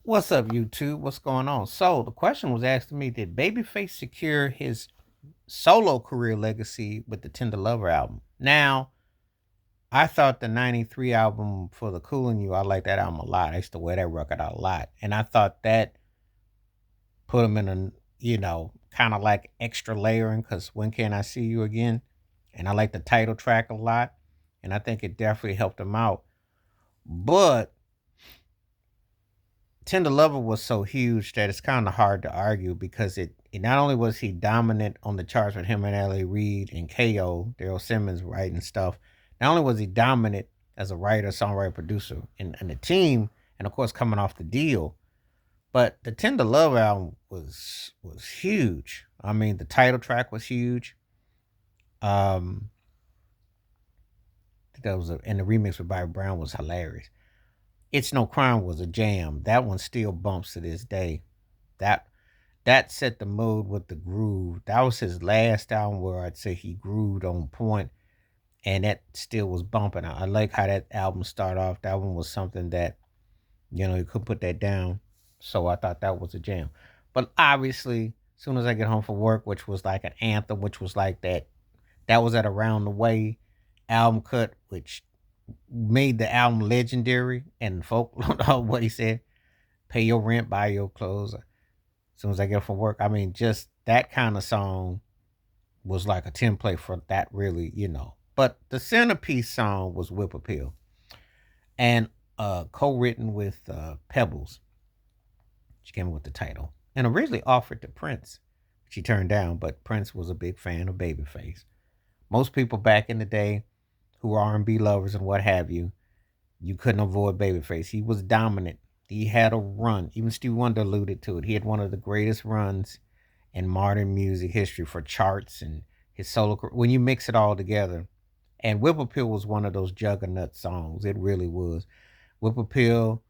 What's up, YouTube? What's going on? So the question was asked to me: did Babyface secure his solo career legacy with the Tender Lover album? Now, I thought the '93 album for the Cool and You, I like that album a lot. I used to wear that record out a lot, and I thought that put him in a kind of like extra layering because When Can I See You Again? And I like the title track a lot, and I think it definitely helped him out. But Tender Lover was so huge that it's kind of hard to argue because it not only was he dominant on the charts with him and L.A. Reid and K.O., Daryl Simmons writing stuff, not only was he dominant as a writer, songwriter, producer, and the team, and of course coming off the deal, but the Tender Love album was huge. I mean, the title track was huge. Um, and the remix with Bobby Brown was hilarious. It's No Crime was a jam. That one still bumps to this day. That that set the mood with the groove. That was his last album where I'd say he grooved on point, and that still was bumping. I like how that album started off. That one was something that you couldn't put that down. So I thought that was a jam. But obviously, as soon as I get home from work, which was like an anthem, which was like that was at Around the Way album cut, which made the album legendary. And folk don't know what he said: pay your rent, buy your clothes. As soon as I get off from work, I mean, just that kind of song was like a template for that, really. But the centerpiece song was Whip Appeal, and co-written with Pebbles. She came up with the title, and originally offered to Prince, which he turned down. But Prince was a big fan of Babyface. Most people back in the day who were R&B lovers and what have you, you couldn't avoid Babyface. He was dominant. He had a run. Even Stevie Wonder alluded to it. He had one of the greatest runs in modern music history for charts and his solo career. When you mix it all together, and Whip Appeal was one of those juggernaut songs. It really was. Whip Appeal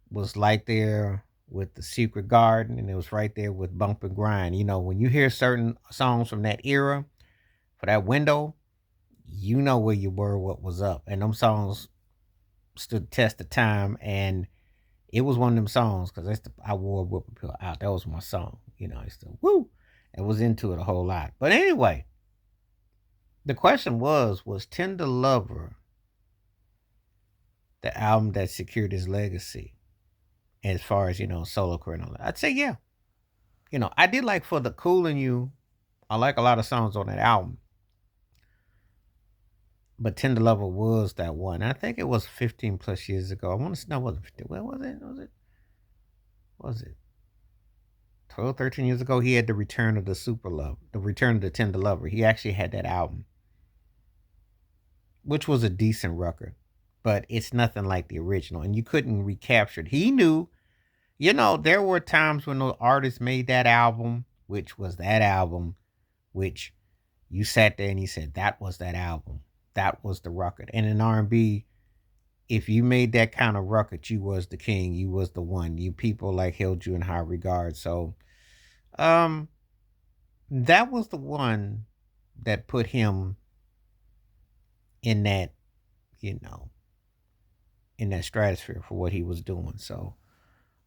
was right there with The Secret Garden, and it was right there with Bump and Grind. When you hear certain songs from that era, for that window, you know where you were, what was up. And them songs stood the test of time, and it was one of them songs because I wore Whip Appeal out. That was my song. I used to woo. I was into it a whole lot. But anyway, the question was Tender Lover the album that secured his legacy as far as, solo career and all that? I'd say yeah. I did like For the Cool and You. I like a lot of songs on that album. But Tender Lover was that one. I think it was 15 plus years ago. I want to know, it wasn't 15. Well, was it? Was it 12, 13 years ago? He had the Return of the Super Love, the Return of the Tender Lover. He actually had that album, which was a decent record, but it's nothing like the original. And you couldn't recapture it. He knew, there were times when the artist made that album, which was that album, which you sat there and you said, that was that album. That was the record. And in R&B, if you made that kind of record, you was the king. You was the one. You people like held you in high regard. So, um, that was the one that put him in that, you know, in that stratosphere for what he was doing. So,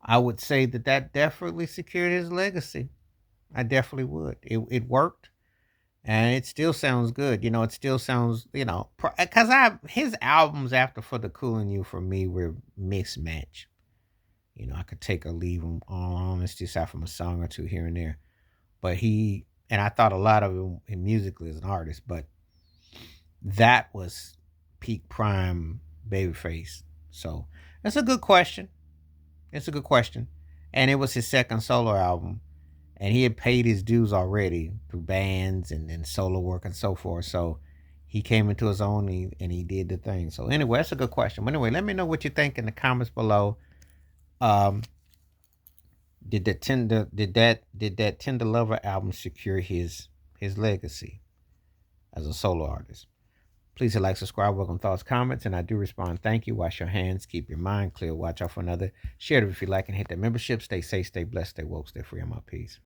I would say that definitely secured his legacy. I definitely would. It worked, and it still sounds good. It still sounds, because his albums after For the Cool and You for me were mixed match. I could take or leave him, all honesty, aside from a song or two here and there. But and I thought a lot of him musically as an artist, but that was peak prime Babyface. So that's a good question. It's a good question. And it was his second solo album. And he had paid his dues already through bands and solo work and so forth. So he came into his own and he did the thing. So anyway, that's a good question. But anyway, let me know what you think in the comments below. Um, did that Tender Lover album secure his legacy as a solo artist? Please hit like, subscribe, welcome thoughts, comments, and I do respond. Thank you. Wash your hands, keep your mind clear, watch out for another. Share it if you like, and hit that membership. Stay safe, stay blessed, stay woke, stay free. I'm out. Peace.